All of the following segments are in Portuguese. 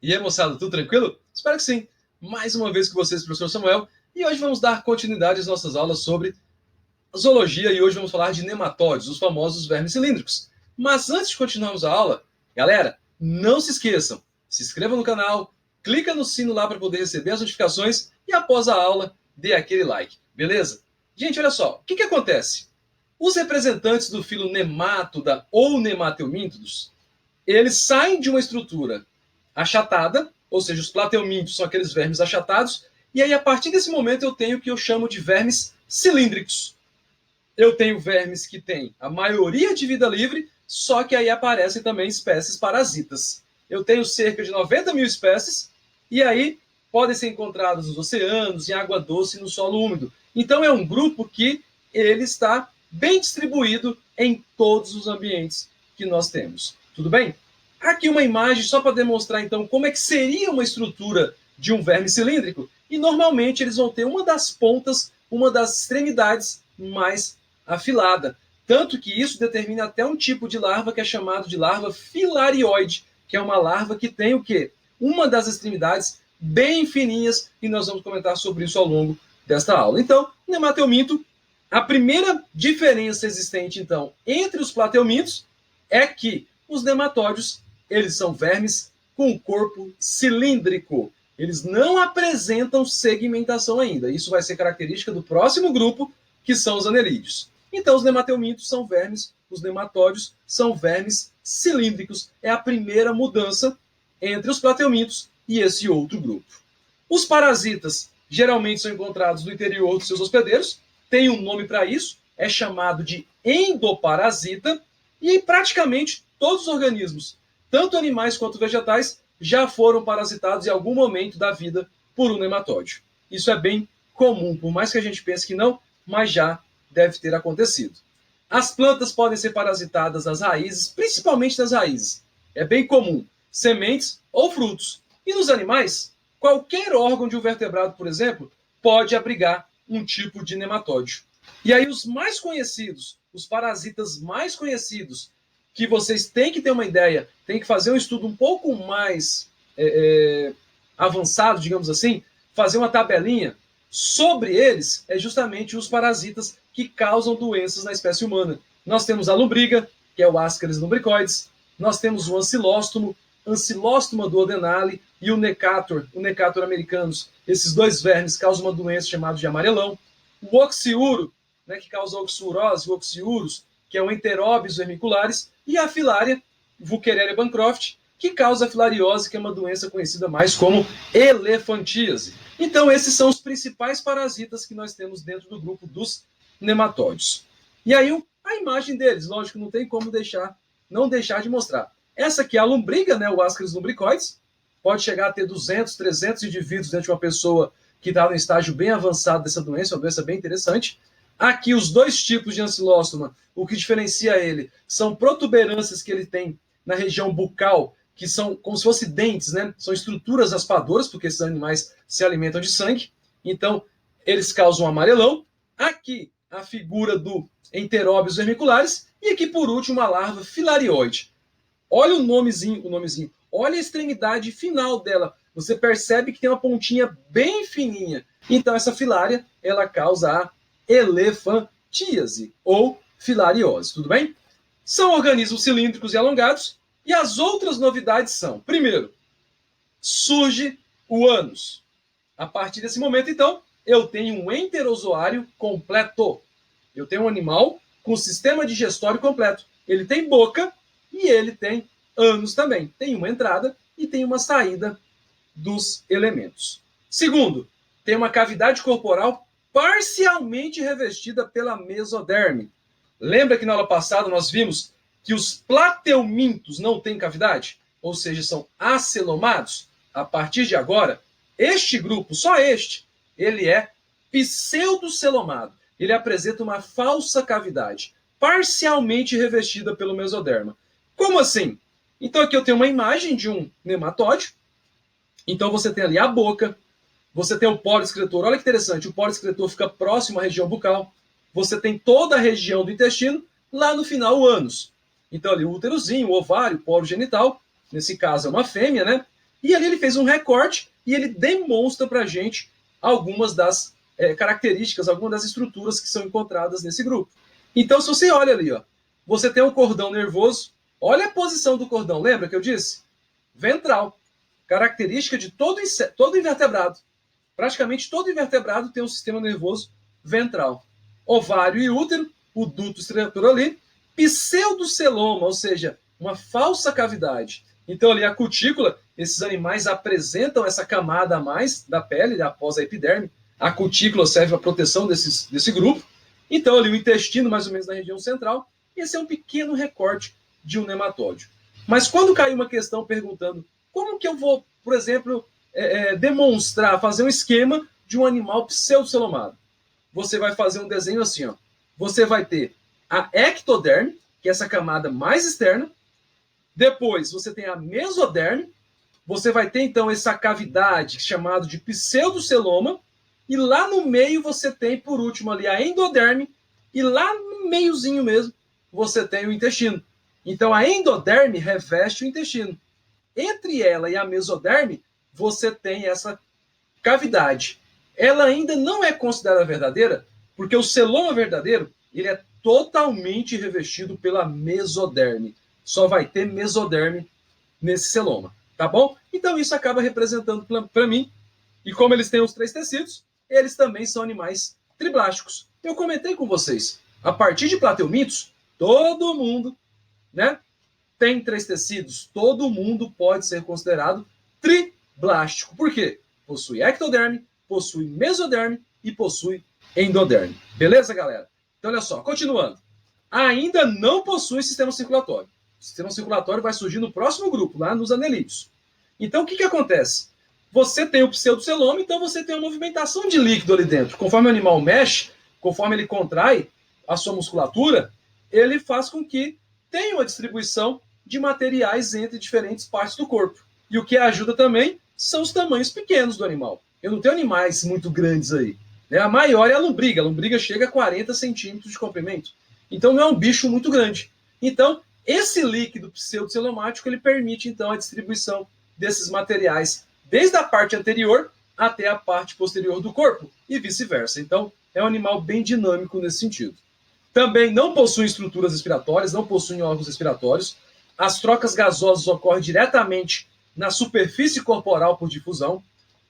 E aí, moçada, tudo tranquilo? Espero que sim. Mais uma vez com vocês, professor Samuel, e hoje vamos dar continuidade às nossas aulas sobre zoologia e hoje vamos falar de nematóides, os famosos vermes cilíndricos. Mas antes de continuarmos a aula, galera, não se esqueçam, se inscreva no canal, clica no sino lá para poder receber as notificações e após a aula, dê aquele like, beleza? Gente, olha só, o que acontece? Os representantes do filo Nematoda ou Nemateumintidos, eles saem de uma estrutura achatada, ou seja, os plateumintos são aqueles vermes achatados, e aí a partir desse momento eu tenho o que eu chamo de vermes cilíndricos. Eu tenho vermes que têm a maioria de vida livre, só que aí aparecem também espécies parasitas. Eu tenho cerca de 90 mil espécies, e aí podem ser encontrados nos oceanos, em água doce e no solo úmido. Então é um grupo que ele está bem distribuído em todos os ambientes que nós temos. Tudo bem? Aqui uma imagem só para demonstrar então como é que seria uma estrutura de um verme cilíndrico. E normalmente eles vão ter uma das pontas, uma das extremidades mais afilada. Tanto que isso determina até um tipo de larva que é chamado de larva filarioide, que é uma larva que tem o quê? Uma das extremidades bem fininhas, e nós vamos comentar sobre isso ao longo desta aula. Então, nemateuminto, a primeira diferença existente, então, entre os plateumintos é que os nematóides, eles são vermes com corpo cilíndrico. Eles não apresentam segmentação ainda. Isso vai ser característica do próximo grupo, que são os anelídeos. Então, os nemateumintos são vermes, os nematóides são vermes cilíndricos. É a primeira mudança entre os plateumintos e esse outro grupo. Os parasitas geralmente são encontrados no interior dos seus hospedeiros, tem um nome para isso, é chamado de endoparasita, e praticamente todos os organismos, tanto animais quanto vegetais, já foram parasitados em algum momento da vida por um nematóide. Isso é bem comum, por mais que a gente pense que não, mas já deve ter acontecido. As plantas podem ser parasitadas nas raízes, principalmente nas raízes. É bem comum, sementes ou frutos. E nos animais, qualquer órgão de um vertebrado, por exemplo, pode abrigar um tipo de nematóide. E aí os mais conhecidos, os parasitas mais conhecidos, que vocês têm que ter uma ideia, têm que fazer um estudo um pouco mais avançado, digamos assim, fazer uma tabelinha sobre eles, é justamente os parasitas que causam doenças na espécie humana. Nós temos a lombriga, que é o Ascaris lumbricoides, nós temos o ancilóstomo, Ancilóstoma duodenale, e o Necator americanus. Esses dois vermes causam uma doença chamada de amarelão. O oxiuro, né, que causa a oxurose, o oxiurus, que é o Enterobius vermicularis, e a filária, Wuchereria bancroft, que causa a filariose, que é uma doença conhecida mais como elefantíase. Então, esses são os principais parasitas que nós temos dentro do grupo dos nematóides. E aí, a imagem deles, lógico, não tem como não deixar de mostrar. Essa aqui é a lombriga, né, o Ascaris lumbricoides, pode chegar a ter 200, 300 indivíduos dentro de uma pessoa que está no estágio bem avançado dessa doença, uma doença bem interessante. Aqui, os dois tipos de ancilóstoma, o que diferencia ele são protuberâncias que ele tem na região bucal, que são como se fossem dentes, né? São estruturas raspadoras, porque esses animais se alimentam de sangue. Então, eles causam amarelão. Aqui, a figura do Enterobius vermicularis. E aqui, por último, uma larva filarioide. Olha o nomezinho. Olha a extremidade final dela. Você percebe que tem uma pontinha bem fininha. Então, essa filária, ela causa a elefantíase ou filariose. Tudo bem? São organismos cilíndricos e alongados. E as outras novidades são, primeiro, surge o ânus. A partir desse momento, então, eu tenho um enterozoário completo. Eu tenho um animal com sistema digestório completo. Ele tem boca e ele tem ânus também. Tem uma entrada e tem uma saída dos elementos. Segundo, tem uma cavidade corporal parcialmente revestida pela mesoderme. Lembra que na aula passada nós vimos que os plateumintos não têm cavidade? Ou seja, são acelomados? A partir de agora, este grupo, só este, ele é pseudocelomado. Ele apresenta uma falsa cavidade, parcialmente revestida pelo mesoderma. Como assim? Então aqui eu tenho uma imagem de um nematóide. Então você tem ali a boca, você tem o poro excretor. Olha que interessante, o poro excretor fica próximo à região bucal. Você tem toda a região do intestino, lá no final o ânus. Então ali o úterozinho, o ovário, o poro genital, nesse caso é uma fêmea, né? E ali ele fez um recorte e ele demonstra para a gente algumas das características, algumas das estruturas que são encontradas nesse grupo. Então, se você olha ali, ó, você tem um cordão nervoso, olha a posição do cordão, lembra que eu disse? Ventral, característica de todo invertebrado. Praticamente todo invertebrado tem um sistema nervoso ventral. Ovário e útero, o duto estriator ali, pseudoceloma, ou seja, uma falsa cavidade. Então, ali a cutícula, esses animais apresentam essa camada a mais da pele, após a epiderme. A cutícula serve para proteção desse grupo. Então, ali o intestino, mais ou menos na região central. Esse é um pequeno recorte de um nematóide. Mas quando cai uma questão perguntando como que eu vou, por exemplo, demonstrar, fazer um esquema de um animal pseudocelomado, você vai fazer um desenho assim, ó. Você vai ter a ectoderme, que é essa camada mais externa. Depois você tem a mesoderme. Você vai ter então essa cavidade chamada de pseudoceloma. E lá no meio você tem, por último, ali a endoderme. E lá no meiozinho mesmo você tem o intestino. Então a endoderme reveste o intestino. Entre ela e a mesoderme você tem essa cavidade. Ela ainda não é considerada verdadeira, porque o celoma verdadeiro ele é totalmente revestido pela mesoderme. Só vai ter mesoderme nesse celoma, tá bom? Então isso acaba representando para mim, e como eles têm os 3 tecidos, eles também são animais triblásticos. Eu comentei com vocês, a partir de plateumintos, todo mundo, né, tem 3 tecidos, todo mundo pode ser considerado triblástico. Por quê? Possui ectoderme, possui mesoderme e possui endoderme. Beleza, galera? Então, olha só, continuando. Ainda não possui sistema circulatório. O sistema circulatório vai surgir no próximo grupo, lá nos anelídeos. Então, o que acontece? Você tem o pseudoceloma, então você tem uma movimentação de líquido ali dentro. Conforme o animal mexe, conforme ele contrai a sua musculatura, ele faz com que tenha uma distribuição de materiais entre diferentes partes do corpo. E o que ajuda também são os tamanhos pequenos do animal. Eu não tenho animais muito grandes aí. A maior é a lombriga. A lombriga chega a 40 centímetros de comprimento. Então não é um bicho muito grande. Então, esse líquido pseudocelomático ele permite então a distribuição desses materiais desde a parte anterior até a parte posterior do corpo e vice-versa. Então, é um animal bem dinâmico nesse sentido. Também não possui estruturas respiratórias, não possui órgãos respiratórios. As trocas gasosas ocorrem diretamente na superfície corporal por difusão.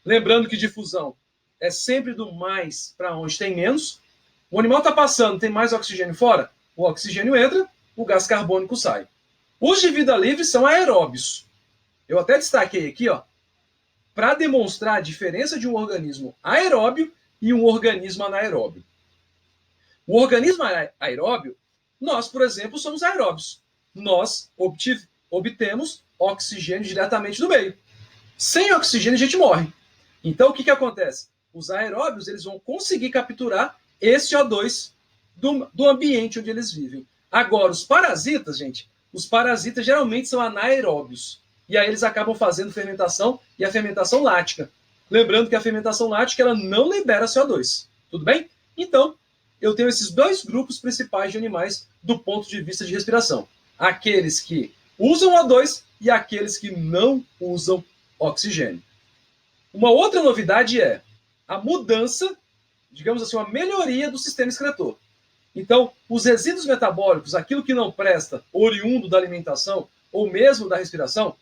Lembrando que difusão é sempre do mais para onde tem menos. O animal está passando, tem mais oxigênio fora? O oxigênio entra, o gás carbônico sai. Os de vida livre são aeróbios. Eu até destaquei aqui, ó, para demonstrar a diferença de um organismo aeróbio e um organismo anaeróbio. O organismo aeróbio, nós, por exemplo, somos aeróbios. Nós obtemos oxigênio diretamente do meio. Sem oxigênio a gente morre. Então o que acontece? Os aeróbios eles vão conseguir capturar esse O2 do ambiente onde eles vivem. Agora, os parasitas, gente, os parasitas geralmente são anaeróbios. E aí eles acabam fazendo fermentação e a fermentação lática. Lembrando que a fermentação lática ela não libera CO2. Tudo bem? Então, eu tenho esses 2 grupos principais de animais do ponto de vista de respiração. Aqueles que usam O2 e aqueles que não usam oxigênio. Uma outra novidade é a mudança, digamos assim, uma melhoria do sistema excretor. Então, os resíduos metabólicos, aquilo que não presta, oriundo da alimentação ou mesmo da respiração,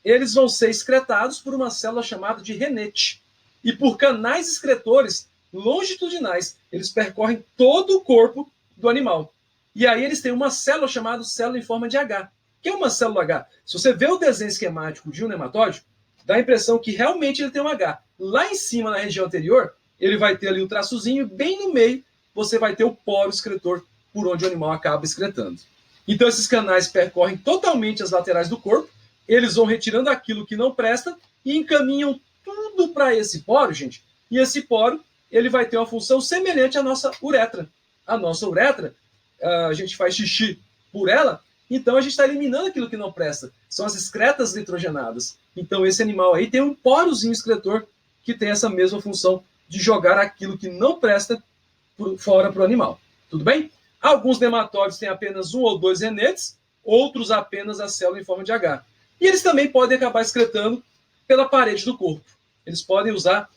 eles vão ser excretados por uma célula chamada de renete. E por canais excretores longitudinais, eles percorrem todo o corpo do animal. E aí eles têm uma célula chamada célula em forma de H. O que é uma célula H? Se você vê o desenho esquemático de um nematóide, dá a impressão que realmente ele tem um H. Lá em cima, na região anterior, ele vai ter ali um traçozinho, bem no meio, você vai ter o poro excretor, por onde o animal acaba excretando. Então, esses canais percorrem totalmente as laterais do corpo, eles vão retirando aquilo que não presta e encaminham tudo para esse poro, gente. E esse poro, ele vai ter uma função semelhante à nossa uretra. A nossa uretra, a gente faz xixi por ela, então a gente está eliminando aquilo que não presta. São as excretas nitrogenadas. Então esse animal aí tem um porozinho excretor que tem essa mesma função de jogar aquilo que não presta fora para o animal. Tudo bem? Alguns nematóides têm apenas 1 ou 2 renetes, outros apenas a célula em forma de H. E eles também podem acabar excretando pela parede do corpo. Eles podem usar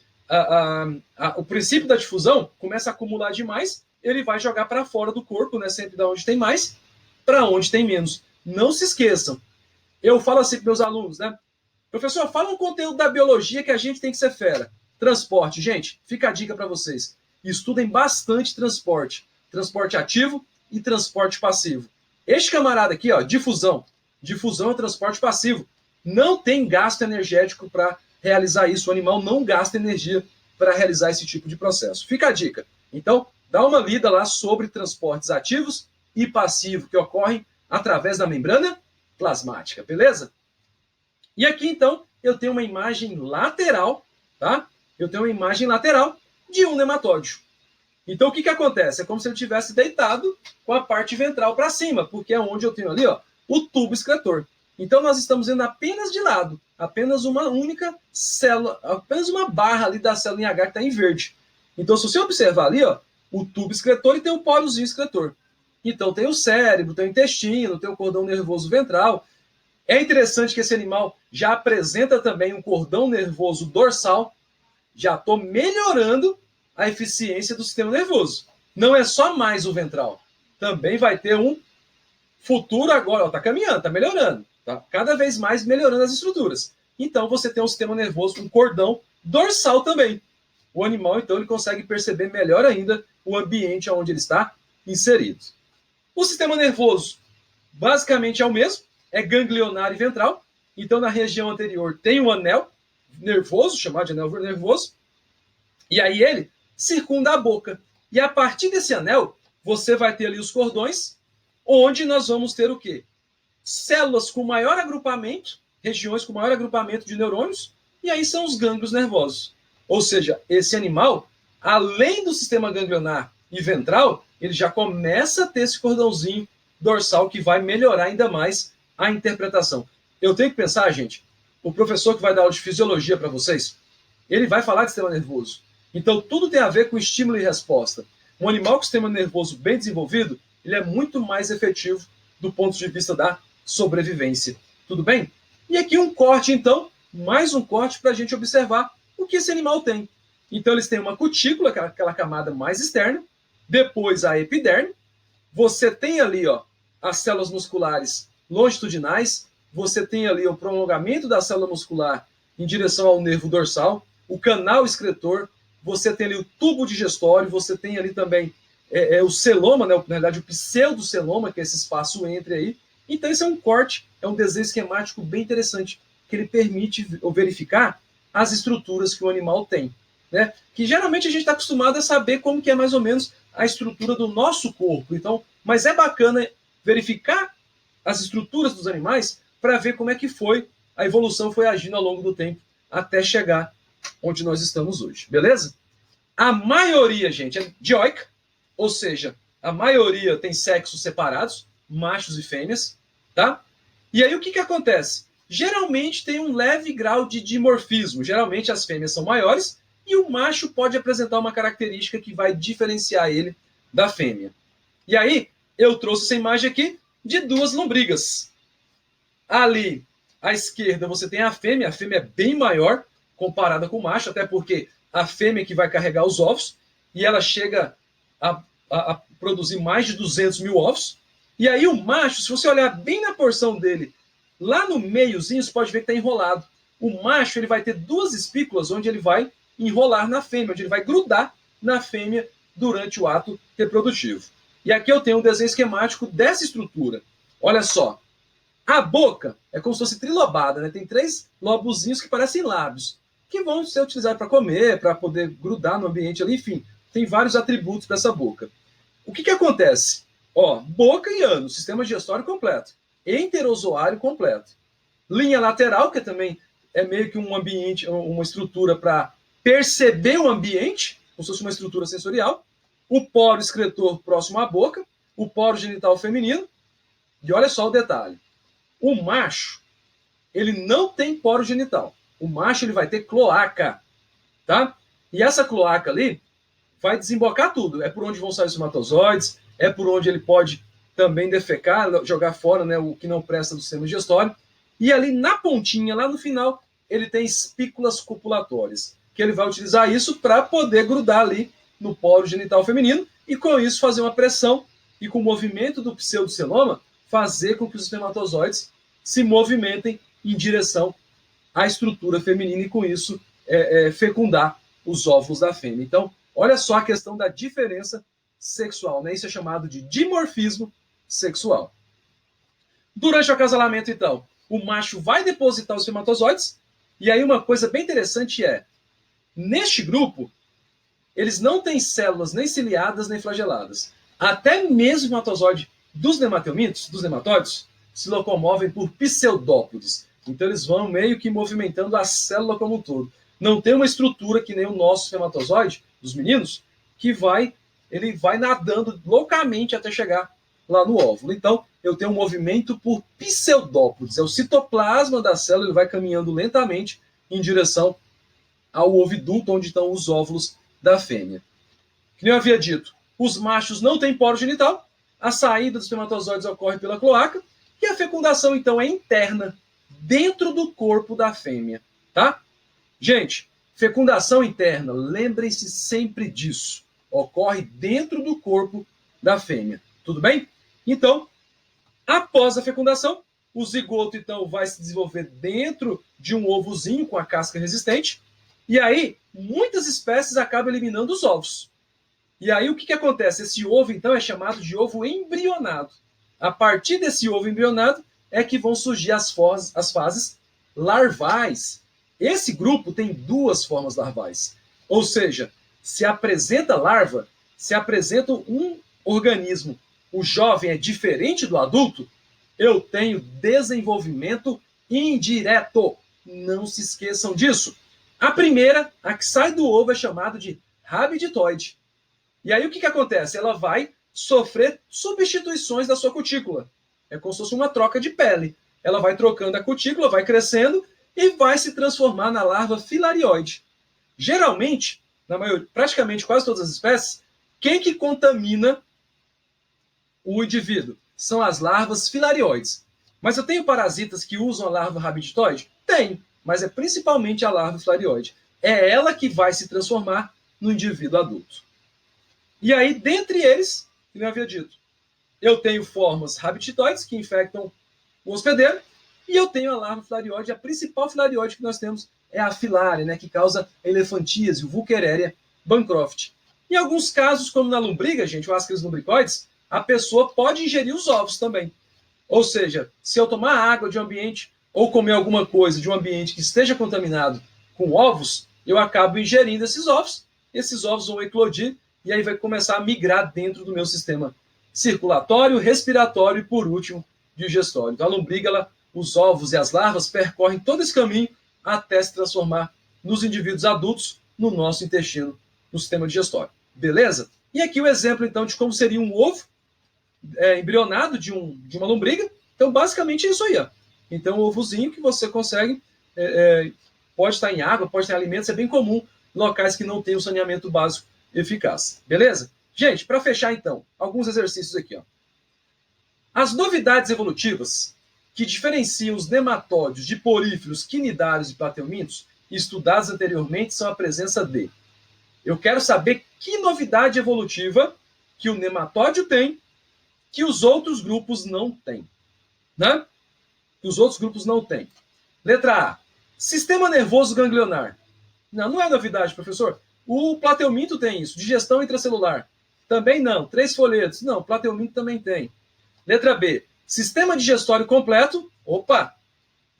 o princípio da difusão, começa a acumular demais, ele vai jogar para fora do corpo, né, sempre da onde tem mais, para onde tem menos. Não se esqueçam. Eu falo assim para meus alunos, né? Professor, fala um conteúdo da biologia que a gente tem que ser fera. Transporte. Gente, fica a dica para vocês. Estudem bastante transporte. Transporte ativo e transporte passivo. Este camarada aqui, ó, difusão. Difusão é transporte passivo. Não tem gasto energético para realizar isso. O animal não gasta energia para realizar esse tipo de processo. Fica a dica. Então, dá uma lida lá sobre transportes ativos e passivos que ocorrem através da membrana plasmática, beleza? E aqui, então, eu tenho uma imagem lateral, tá? Eu tenho uma imagem lateral de um nematóide. Então, o que acontece? É como se ele tivesse deitado com a parte ventral para cima, porque é onde eu tenho ali, ó, o tubo excretor. Então, nós estamos vendo apenas de lado, apenas uma única célula, apenas uma barra ali da célula em H que está em verde. Então, se você observar ali, ó, o tubo excretor e tem o pórozinho excretor. Então, tem o cérebro, tem o intestino, tem o cordão nervoso ventral. É interessante que esse animal já apresenta também um cordão nervoso dorsal. Já estou melhorando a eficiência do sistema nervoso. Não é só mais o ventral. Também vai ter um futuro agora. Está caminhando, está melhorando. Tá? Cada vez mais melhorando as estruturas. Então, você tem um sistema nervoso, um cordão dorsal também. O animal, então, ele consegue perceber melhor ainda o ambiente onde ele está inserido. O sistema nervoso, basicamente, é o mesmo. É ganglionar e ventral. Então, na região anterior tem um anel nervoso, chamado de anel nervoso. E aí ele circunda a boca. E a partir desse anel, você vai ter ali os cordões, onde nós vamos ter o quê? Células com maior agrupamento, regiões com maior agrupamento de neurônios, e aí são os gânglios nervosos. Ou seja, esse animal, além do sistema ganglionar e ventral, ele já começa a ter esse cordãozinho dorsal que vai melhorar ainda mais a interpretação. Eu tenho que pensar, gente, o professor que vai dar aula de fisiologia para vocês, ele vai falar de sistema nervoso. Então, tudo tem a ver com estímulo e resposta. Um animal com sistema nervoso bem desenvolvido, ele é muito mais efetivo do ponto de vista da sobrevivência. Tudo bem? E aqui um corte, então, mais um corte para a gente observar o que esse animal tem. Então, eles têm uma cutícula, aquela camada mais externa, depois a epiderme, você tem ali, ó, as células musculares longitudinais, você tem ali o prolongamento da célula muscular em direção ao nervo dorsal, o canal excretor, você tem ali o tubo digestório, você tem ali também o celoma, né, na verdade o pseudoceloma, que é esse espaço entre aí. Então esse é um corte, é um desenho esquemático bem interessante, que ele permite verificar as estruturas que o animal tem. Né? Que geralmente a gente está acostumado a saber como que é mais ou menos a estrutura do nosso corpo. Então, mas é bacana verificar as estruturas dos animais para ver como é que foi, a evolução foi agindo ao longo do tempo até chegar onde nós estamos hoje. Beleza? A maioria, gente, é dioica, ou seja, a maioria tem sexos separados, machos e fêmeas, tá? E aí o que acontece? Geralmente tem um leve grau de dimorfismo. Geralmente as fêmeas são maiores e o macho pode apresentar uma característica que vai diferenciar ele da fêmea. E aí, eu trouxe essa imagem aqui de duas lombrigas. Ali, à esquerda, você tem a fêmea é bem maior comparada com o macho, até porque a fêmea que vai carregar os ovos, e ela chega a produzir mais de 200 mil ovos. E aí o macho, se você olhar bem na porção dele, lá no meiozinho, você pode ver que está enrolado. O macho ele vai ter duas espículas onde ele vai enrolar na fêmea, onde ele vai grudar na fêmea durante o ato reprodutivo. E aqui eu tenho um desenho esquemático dessa estrutura. Olha só, a boca é como se fosse trilobada, né? Tem 3 lobozinhos que parecem lábios, que vão ser utilizados para comer, para poder grudar no ambiente ali, enfim, tem vários atributos dessa boca. O que acontece? Ó, boca e ânus, sistema digestório completo, enterozoário completo. Linha lateral, que também é meio que um ambiente, uma estrutura para perceber o ambiente, como se fosse uma estrutura sensorial. O poro excretor próximo à boca, o poro genital feminino. E olha só o detalhe. O macho, ele não tem poro genital. O macho ele vai ter cloaca, tá? E essa cloaca ali vai desembocar tudo. É por onde vão sair os espermatozoides, é por onde ele pode também defecar, jogar fora, né, o que não presta do sistema digestório. E ali na pontinha, lá no final, ele tem espículas copulatórias, que ele vai utilizar isso para poder grudar ali no polo genital feminino e com isso fazer uma pressão e com o movimento do pseudoceloma fazer com que os espermatozoides se movimentem em direção à estrutura feminina e com isso fecundar os óvulos da fêmea. Então, olha só a questão da diferença sexual, né? Isso é chamado de dimorfismo sexual. Durante o acasalamento, então, o macho vai depositar os espermatozoides e aí uma coisa bem interessante é, neste grupo, eles não têm células nem ciliadas nem flageladas. Até mesmo o espermatozoide dos nematelmintos, dos nematóides, se locomovem por pseudópodes. Então eles vão meio que movimentando a célula como um todo. Não tem uma estrutura que nem o nosso espermatozoide, dos meninos, que ele vai nadando loucamente até chegar lá no óvulo. Então, eu tenho um movimento por pseudópodes. É o citoplasma da célula, ele vai caminhando lentamente em direção ao oviduto, onde estão os óvulos da fêmea. Que nem eu havia dito, os machos não têm poro genital, a saída dos espermatozoides ocorre pela cloaca, e a fecundação, então, é interna, dentro do corpo da fêmea, tá? Gente, fecundação interna, lembrem-se sempre disso. Ocorre dentro do corpo da fêmea, tudo bem? Então, após a fecundação, o zigoto, então, vai se desenvolver dentro de um ovozinho com a casca resistente, e aí, muitas espécies acabam eliminando os ovos. E aí, o que acontece? Esse ovo, então, é chamado de ovo embrionado. A partir desse ovo embrionado é que vão surgir as fases larvais. Esse grupo tem duas formas larvais. Ou seja, se apresenta larva, se apresenta um organismo, o jovem é diferente do adulto, eu tenho desenvolvimento indireto. Não se esqueçam disso. A primeira, a que sai do ovo, é chamada de rabiditoide. E aí o que acontece? Ela vai sofrer substituições da sua cutícula. É como se fosse uma troca de pele. Ela vai trocando a cutícula, vai crescendo e vai se transformar na larva filarioide. Geralmente, praticamente quase todas as espécies, quem que contamina o indivíduo? São as larvas filarioides. Mas eu tenho parasitas que usam a larva rabiditoide? Tem, mas é principalmente a larva filarioide. É ela que vai se transformar no indivíduo adulto. E aí, dentre eles, como eu havia dito, eu tenho formas rabiditoides que infectam o hospedeiro, e eu tenho a larva filarioide. A principal filarioide que nós temos é a filária, né, que causa a elefantíase, o Wuchereria bancroft. Em alguns casos, como na lombriga, gente, o Ascaris lumbricoides, a pessoa pode ingerir os ovos também. Ou seja, se eu tomar água de um ambiente ou comer alguma coisa de um ambiente que esteja contaminado com ovos, eu acabo ingerindo esses ovos vão eclodir e aí vai começar a migrar dentro do meu sistema circulatório, respiratório e, por último, digestório. Então, a lombriga, os ovos e as larvas percorrem todo esse caminho até se transformar nos indivíduos adultos no nosso intestino, no sistema digestório. Beleza? E aqui o exemplo, então, de como seria um ovo embrionado de uma lombriga. Então, basicamente é isso aí. Ó. Então, o ovozinho que você consegue, pode estar em água, pode estar em alimentos, é bem comum em locais que não tem um saneamento básico eficaz. Beleza? Gente, para fechar, então, alguns exercícios aqui. Ó. As novidades evolutivas que diferenciam os nematóides de poríferos, quinidários e plateumintos, estudados anteriormente, são a presença de... Eu quero saber que novidade evolutiva que o nematóide tem que os outros grupos não têm. Né? Que os outros grupos não têm. Letra A. Sistema nervoso ganglionar. Não é novidade, professor. O plateuminto tem isso. Digestão intracelular. Também não. 3 folhetos. Não, o plateuminto também tem. Letra B. Sistema digestório completo. Opa!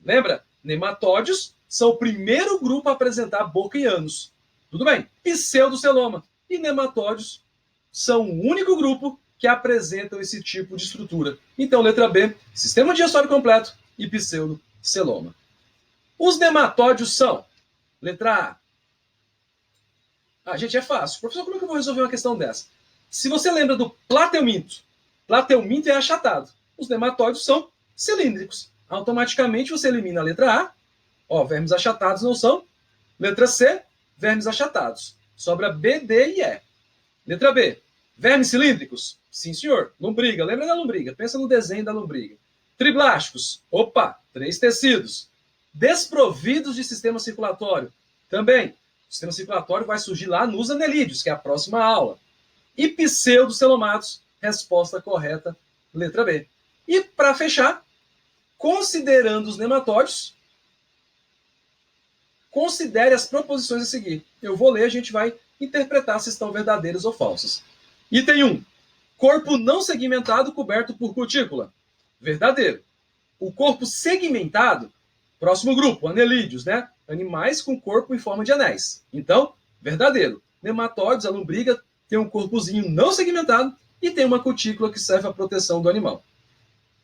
Lembra? Nematóides são o primeiro grupo a apresentar boca e ânus. Tudo bem. Pseudoceloma. E nematóides são o único grupo que apresentam esse tipo de estrutura. Então, letra B, sistema digestório completo e pseudoceloma. Os nematóides são, letra A. Gente, é fácil. Professor, como é que eu vou resolver uma questão dessa? Se você lembra do plateuminto é achatado. Os nematóides são cilíndricos. Automaticamente você elimina a letra A. Ó, vermes achatados não são. Letra C, vermes achatados. Sobra B, D e E. Letra B, vermes cilíndricos? Sim, senhor. Lombriga. Lembra da lombriga? Pensa no desenho da lombriga. Triblásticos. Opa, 3 tecidos. Desprovidos de sistema circulatório. Também, o sistema circulatório vai surgir lá nos anelídeos, que é a próxima aula. E pseudocelomatos, resposta correta, letra B. E para fechar, considerando os nematóides, considere as proposições a seguir. Eu vou ler, a gente vai interpretar se estão verdadeiras ou falsas. Item 1. Corpo não segmentado coberto por cutícula. Verdadeiro. O corpo segmentado, próximo grupo, anelídeos, né? Animais com corpo em forma de anéis. Então, verdadeiro. Nematóides, a lombriga, tem um corpozinho não segmentado e tem uma cutícula que serve à proteção do animal.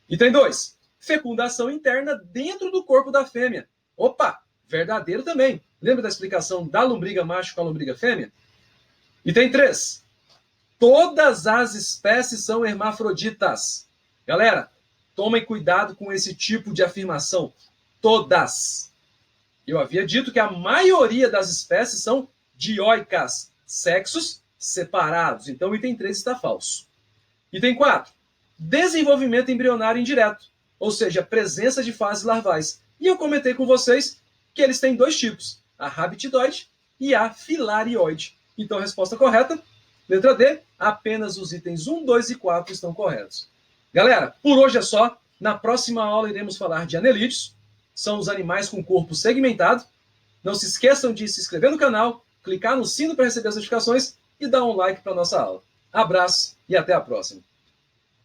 Item 2. Fecundação interna dentro do corpo da fêmea. Opa, verdadeiro também. Lembra da explicação da lombriga macho com a lombriga fêmea? Item 3. Todas as espécies são hermafroditas. Galera, tomem cuidado com esse tipo de afirmação. Todas. Eu havia dito que a maioria das espécies são dioicas, sexos separados. Então, o item 3 está falso. Item 4. Desenvolvimento embrionário indireto, ou seja, presença de fases larvais. E eu comentei com vocês que eles têm dois tipos, a rabitidoide e a filarioide. Então, a resposta correta, letra D, apenas os itens 1, 2 e 4 estão corretos. Galera, por hoje é só. Na próxima aula iremos falar de anelídeos, são os animais com corpo segmentado. Não se esqueçam de se inscrever no canal, clicar no sino para receber as notificações e dar um like para a nossa aula. Abraço e até a próxima.